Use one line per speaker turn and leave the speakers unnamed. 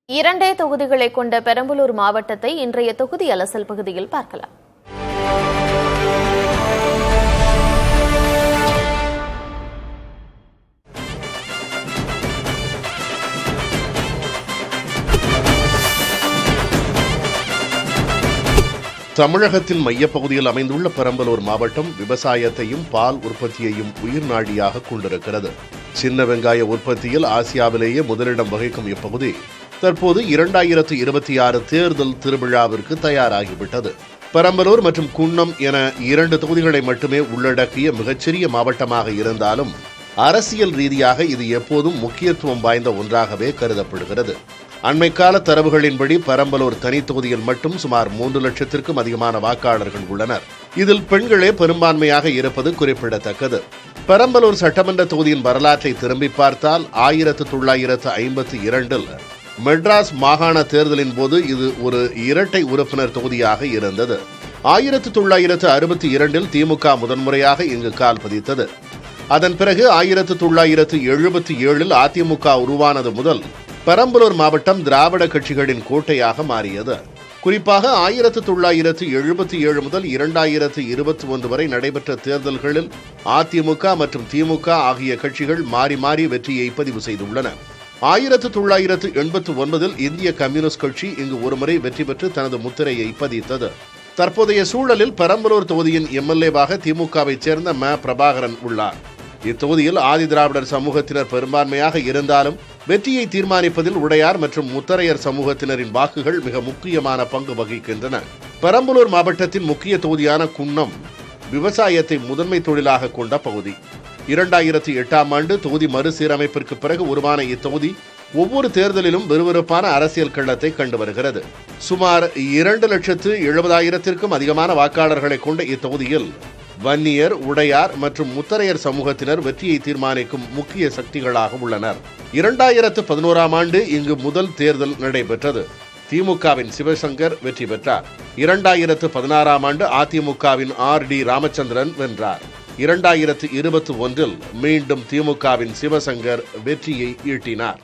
இரண்டே தொகுதிகளை கொண்ட பெரம்பலூர் மாவட்டத்தை இன்றைய தொகுதி அலசல் பகுதியில் பார்க்கலாம்.
தமிழகத்தின் மையப்பகுதியில் அமைந்துள்ள பெரம்பலூர் மாவட்டம் விவசாயத்தையும் பால் உற்பத்தியையும் உயிர் நாடியாக கொண்டிருக்கிறது. சின்ன வெங்காய உற்பத்தியில் ஆசியாவிலேயே முதலிடம் வகிக்கும் இப்பகுதி தற்போது 2026 தேர்தல் திருவிழாவிற்கு தயாராகிவிட்டது. பெரம்பலூர் மற்றும் குன்னம் என 2 தொகுதிகளை மட்டுமே உள்ளடக்கிய மிகச்சிறிய மாவட்டமாக இருந்தாலும் அரசியல் ரீதியாக இது எப்போதும் முக்கியத்துவம் வாய்ந்த ஒன்றாகவே கருதப்படுகிறது. அண்மைக்கால தரவுகளின்படி பெரம்பலூர் தனி தொகுதியில் மட்டும் சுமார் 3 லட்சத்திற்கும் அதிகமான வாக்காளர்கள் உள்ளனர். இதில் பெண்களே பெரும்பான்மையாக இருப்பது குறிப்பிடத்தக்கது. பெரம்பலூர் சட்டமன்ற தொகுதியின் வரலாற்றை திரும்பி பார்த்தால் 1952இல் மெட்ராஸ் மாகாண தேர்தலின் போது இது ஒரு இரட்டை உறுப்பினர் தொகுதியாக இருந்தது. 1962இல் திமுக முதன்முறையாக இங்கு கால் பதித்தது. அதன் பிறகு 1977இல் அதிமுக உருவானது முதல் பெரம்பலூர் மாவட்டம் திராவிட கட்சிகளின் கோட்டையாக மாறியது. குறிப்பாக 1977 முதல் 2021 வரை நடைபெற்ற தேர்தல்களில் அதிமுக மற்றும் திமுக ஆகிய கட்சிகள் மாறி மாறி வெற்றியை பதிவு செய்துள்ளன. 1989இல் இந்திய கம்யூனிஸ்ட் கட்சி இங்கு ஒருமுறை வெற்றி பெற்று தனது முத்திரையை பதித்தது. தற்போதைய சூழலில் பெரம்பலூர் தொகுதியின் எம்எல்ஏவாக திமுகவை சேர்ந்த ம. பிரபாகரன் உள்ளார். இத்தொகுதியில் ஆதி திராவிடர் சமூகத்தினர் பெரும்பான்மையாக இருந்தாலும் வெற்றியை தீர்மானிப்பதில் உடையார் மற்றும் முத்தரையர் சமூகத்தினரின் வாக்குகள் மிக முக்கியமான பங்கு வகிக்கின்றன. பெரம்பலூர் மாவட்டத்தின் முக்கிய தொகுதியான குன்னம் விவசாயத்தை முதன்மை தொழிலாக கொண்ட பகுதி. 2008ஆம் ஆண்டு தொகுதி மறுசீரமைப்பிற்கு பிறகு உருவான இத்தொகுதி ஒவ்வொரு தேர்தலிலும் விறுவிறுப்பான அரசியல் களத்தை கண்டு வருகிறது. சுமார் 2,70,000த்திற்கும் அதிகமான வாக்காளர்களை கொண்ட இத்தொகுதியில் வன்னியர், உடையார் மற்றும் முத்தரையர் சமூகத்தினர் வெற்றியை தீர்மானிக்கும் முக்கிய சக்திகளாக உள்ளனர். 2011ஆம் ஆண்டு இங்கு முதல் தேர்தல் நடைபெற்றது. திமுகவின் சிவசங்கர் வெற்றி பெற்றார். 2016ஆம் ஆண்டு அதிமுகவின் R.D. ராமச்சந்திரன் வென்றார். 2021இல் மீண்டும் திமுகவின் சிவசங்கர் வெற்றியை ஈட்டினார்.